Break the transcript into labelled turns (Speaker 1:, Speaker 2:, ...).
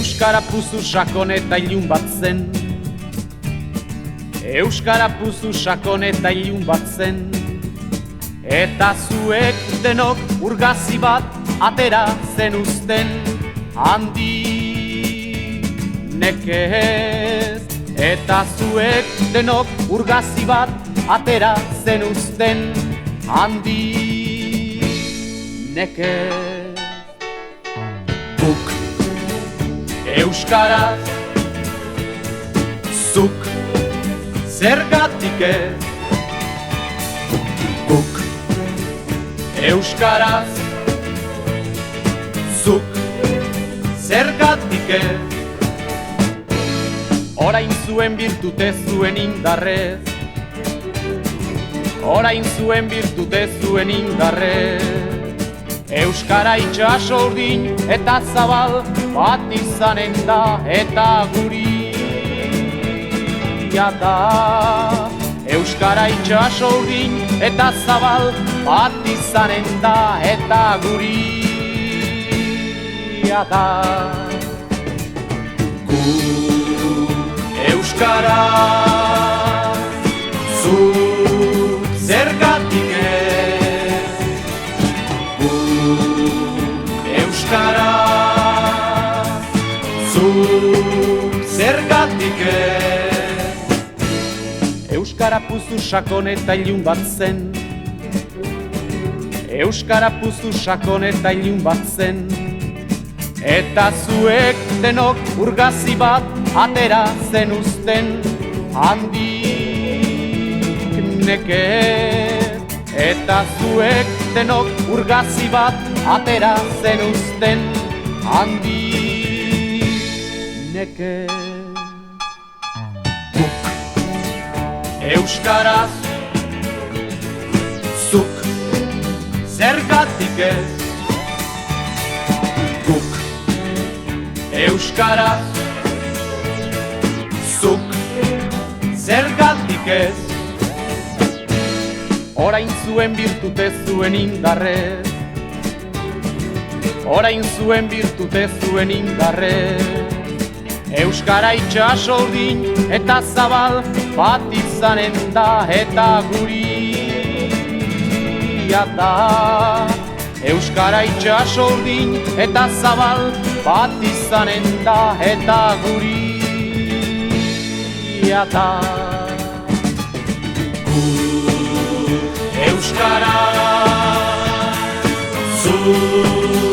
Speaker 1: Euskara puzu sakon eta ilun bat zen. Euskara puzu sakon eta ilun bat zen. Eta zuek denok urgazi bat atera zen uzten. Handi nekez. Eta zuek denok urgazi bat atera zen uzten. Handi nekez. Guk euskaraz, zuk zergatik ez. Guk euskaraz, zuk zergatik ez. Orain zuen birtute zuen indarrez. Orain zuen birtute zuen indarrez. Euskara itxaso urdin eta zabal bat izanen da eta guria da. Euskara itxaso urdin eta zabal bat izanen da eta guria da. Gu euskara zuk zergatik ez. Euskara zuk zergatik ez. Euskara puzu sakon eta ilun bat zen. Euskara puzu sakon eta ilun bat zen. Eta zuek denok urgazi bat atera zen uzten. Handik nekez. Eta zuek denok urgazi bat atera zen uzten. Handi nekez. Guk euskaraz, zuk zergatik ez. Guk euskaraz, zuk zergatik ez. Orain zuen birtute zuen indarrez. Orain zuen birtute zuen indarrez. Euskara itxaso urdin eta zabal bat izanen da eta guria da. Euskara itxaso urdin eta zabal bat izanen da eta guria da. Euskara zuk